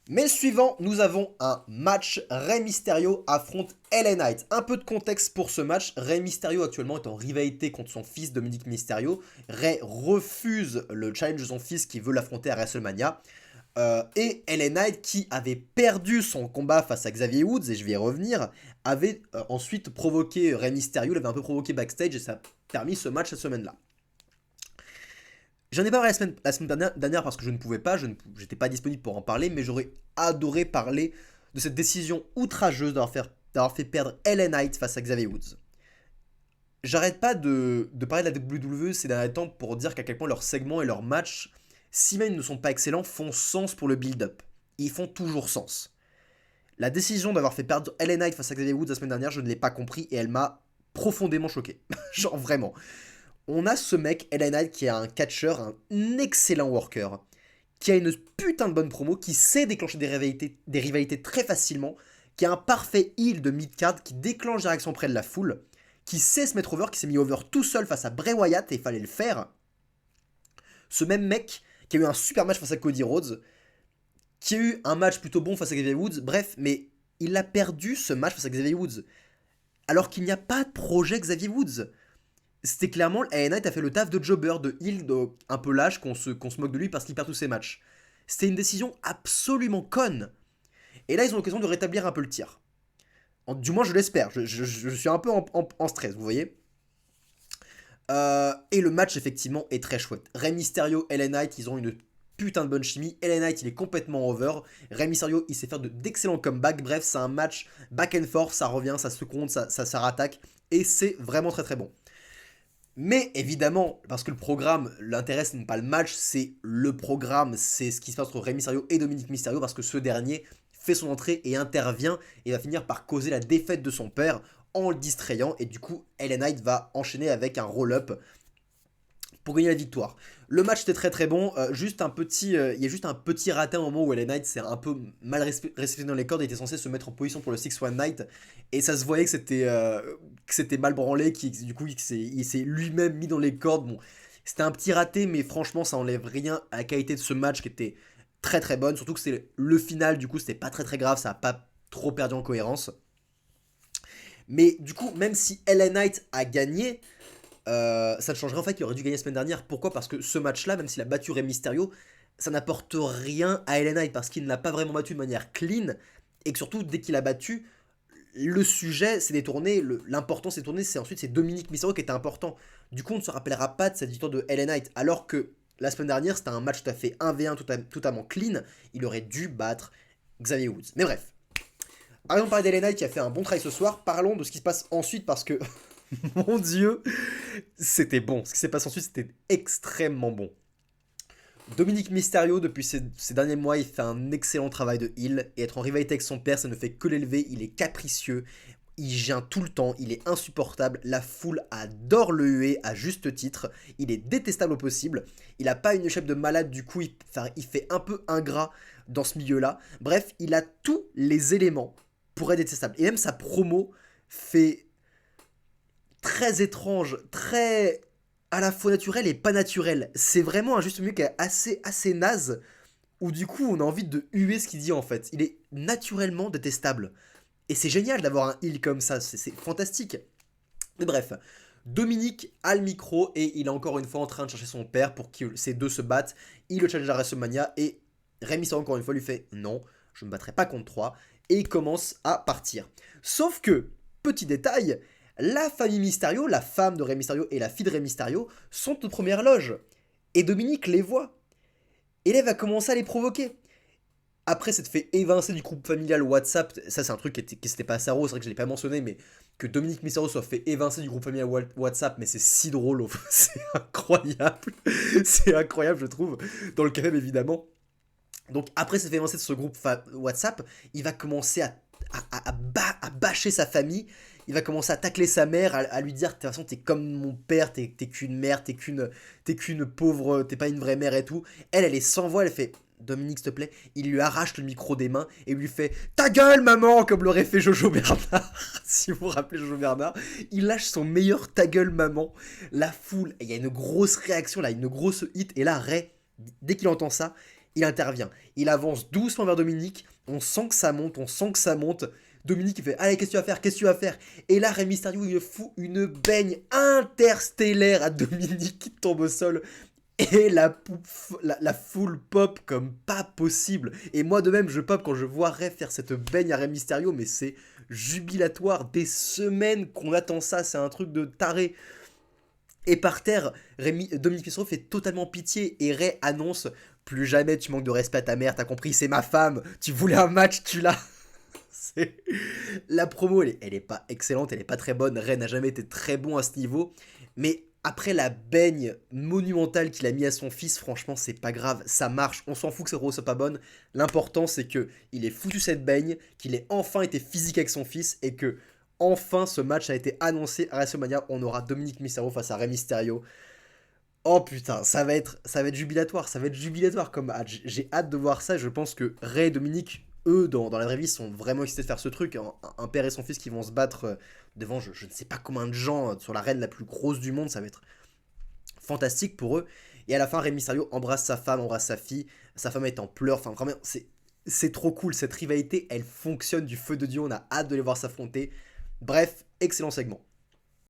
Mais le suivant, nous avons un match. Rey Mysterio affronte LA Knight. Un peu de contexte pour ce match. Rey Mysterio actuellement est en rivalité contre son fils Dominic Mysterio. Rey refuse le challenge de son fils qui veut l'affronter à WrestleMania. Et LA Knight, qui avait perdu son combat face à Xavier Woods, et je vais y revenir, avait ensuite provoqué Rey Mysterio, l'avait un peu provoqué backstage, et ça a permis ce match cette semaine-là. J'en ai pas parlé la semaine dernière parce que je ne pouvais pas, j'étais pas disponible pour en parler, mais j'aurais adoré parler de cette décision outrageuse d'avoir fait perdre LA Knight face à Xavier Woods. J'arrête pas de parler de la WWE ces derniers temps pour dire qu'à quel point leurs segments et leurs matchs, si même ils ne sont pas excellents, font sens pour le build-up. Ils font toujours sens. La décision d'avoir fait perdre LA Knight face à Xavier Woods la semaine dernière, je ne l'ai pas compris et elle m'a profondément choqué. Genre vraiment. On a ce mec, LA Knight, qui est un catcheur, un excellent worker, qui a une putain de bonne promo, qui sait déclencher des rivalités très facilement, qui a un parfait heal de mid-card, qui déclenche des réactions près de la foule, qui sait se mettre over, qui s'est mis over tout seul face à Bray Wyatt et il fallait le faire. Ce même mec qui a eu un super match face à Cody Rhodes, qui a eu un match plutôt bon face à Xavier Woods, bref, mais il a perdu ce match face à Xavier Woods. Alors qu'il n'y a pas de projet Xavier Woods. C'était clairement, LA Knight a fait le taf de jobber, de heel, un peu lâche, qu'on se moque de lui parce qu'il perd tous ses matchs. C'était une décision absolument conne. Et là, ils ont l'occasion de rétablir un peu le tir. Du moins, je l'espère. Je suis un peu en stress, vous voyez. Et le match, effectivement, est très chouette. Rey Mysterio et LA Knight, ils ont une putain de bonne chimie. LA Knight, il est complètement over. Rey Mysterio, il sait faire d'excellents comebacks. Bref, c'est un match back and forth, ça revient, ça se compte, ça rattaque. Et c'est vraiment très très bon. Mais évidemment, parce que le programme, l'intérêt ce n'est pas le match, c'est le programme, c'est ce qui se passe entre Rey Mysterio et Dominic Mysterio, parce que ce dernier fait son entrée et intervient et va finir par causer la défaite de son père en le distrayant, et du coup, LA Knight va enchaîner avec un roll-up pour gagner la victoire. Le match était très très bon, il y a juste un petit raté à un moment où LA Knight s'est un peu mal respecté dans les cordes, il était censé se mettre en position pour le 6-1 Night, et ça se voyait que c'était mal branlé, du coup il s'est lui-même mis dans les cordes. Bon, c'était un petit raté, mais franchement ça enlève rien à la qualité de ce match qui était très très bonne, surtout que c'est le final, du coup c'était pas très très grave, ça a pas trop perdu en cohérence. Mais du coup, même si LA Knight a gagné, ça ne changerait en fait qu'il aurait dû gagner la semaine dernière. Pourquoi? Parce que ce match-là, même s'il a battu Rey Mysterio, ça n'apporte rien à LA Knight parce qu'il ne l'a pas vraiment battu de manière clean. Et que surtout, dès qu'il a battu, le sujet s'est détourné, l'important s'est tourné, c'est Dominic Mysterio qui était important. Du coup, on ne se rappellera pas de cette victoire de LA Knight. Alors que la semaine dernière, c'était un match tout à fait 1v1 totalement clean. Il aurait dû battre Xavier Woods. Mais bref. Arrêtons de parler d'LA Knight qui a fait un bon travail ce soir. Parlons de ce qui se passe ensuite parce que, mon dieu, c'était bon. Ce qui s'est passé ensuite, c'était extrêmement bon. Dominic Mysterio, depuis ces derniers mois, il fait un excellent travail de heel. Et être en rivalité avec son père, ça ne fait que l'élever. Il est capricieux. Il gêne tout le temps. Il est insupportable. La foule adore le huer à juste titre. Il est détestable au possible. Il n'a pas une échappe de malade. Du coup, il fait un peu ingrat dans ce milieu-là. Bref, il a tous les éléments pour être détestable. Et même sa promo fait très étrange, très à la fois naturel et pas naturel. C'est vraiment un juste milieu qui est assez naze, où du coup on a envie de huer ce qu'il dit en fait. Il est naturellement détestable. Et c'est génial d'avoir un heal comme ça, c'est fantastique. Mais bref, Dominique a le micro et il est encore une fois en train de chercher son père pour que ces deux se battent. Il le challenge à WrestleMania et Rey Mysterio encore une fois lui fait non, je ne me battrai pas contre 3 et il commence à partir. Sauf que, petit détail, la famille Mysterio, la femme de Rey Mysterio et la fille de Rey Mysterio sont aux premières loges. Et Dominique les voit. Et là, il va commencer à les provoquer. Après s'être fait évincer du groupe familial WhatsApp, ça c'est un truc qui s'était pas à Saro, c'est vrai que je l'ai pas mentionné, mais que Dominique Mysterio soit fait évincer du groupe familial WhatsApp, mais c'est si drôle, c'est incroyable, c'est incroyable je trouve, dans le café évidemment. Donc après s'être fait évincer de ce groupe WhatsApp, il va commencer à bâcher sa famille, il va commencer à tacler sa mère, à lui dire de toute façon t'es comme mon père, t'es qu'une mère, t'es qu'une pauvre, t'es pas une vraie mère et tout. Elle est sans voix, elle fait Dominique, s'il te plaît, il lui arrache le micro des mains et lui fait ta gueule, maman, comme l'aurait fait Jojo Bernard. Si vous vous rappelez Jojo Bernard, il lâche son meilleur ta gueule, maman. La foule, il y a une grosse réaction là, une grosse hit, et là, Ray, dès qu'il entend ça, il intervient. Il avance doucement vers Dominique. On sent que ça monte, on sent que ça monte. Dominique il fait allez, qu'est-ce que tu vas faire? Qu'est-ce que tu vas faire? Et là, Rey Mysterio il fout une baigne interstellaire à Dominique qui tombe au sol. Et la foule pop comme pas possible. Et moi de même, je pop quand je vois Rey faire cette baigne à Rey Mysterio, mais c'est jubilatoire. Des semaines qu'on attend ça, c'est un truc de taré. Et par terre, Dominique Mysterio fait totalement pitié et Rey annonce plus jamais tu manques de respect à ta mère, t'as compris, c'est ma femme, tu voulais un match, tu l'as. C'est- La promo, elle est pas excellente, elle est pas très bonne. Rey n'a jamais été très bon à ce niveau. Mais après la baigne monumentale qu'il a mis à son fils, franchement, c'est pas grave, ça marche. On s'en fout que cette promo soit pas bonne. L'important, c'est que il ait foutu cette baigne, qu'il ait enfin été physique avec son fils et que enfin ce match a été annoncé à WrestleMania. On aura Dominique Mysterio face à Rey Mysterio. Oh putain, ça va être jubilatoire, ça va être jubilatoire comme match. J'ai hâte de voir ça. Je pense que Ray et Dominique, eux, dans la vraie vie, sont vraiment excités de faire ce truc. Un père et son fils qui vont se battre devant je ne sais pas combien de gens sur l'arène la plus grosse du monde. Ça va être fantastique pour eux. Et à la fin, Rey Mysterio embrasse sa femme, embrasse sa fille. Sa femme est en pleurs. Enfin, vraiment, c'est trop cool. Cette rivalité, elle fonctionne du feu de Dieu. On a hâte de les voir s'affronter. Bref, excellent segment.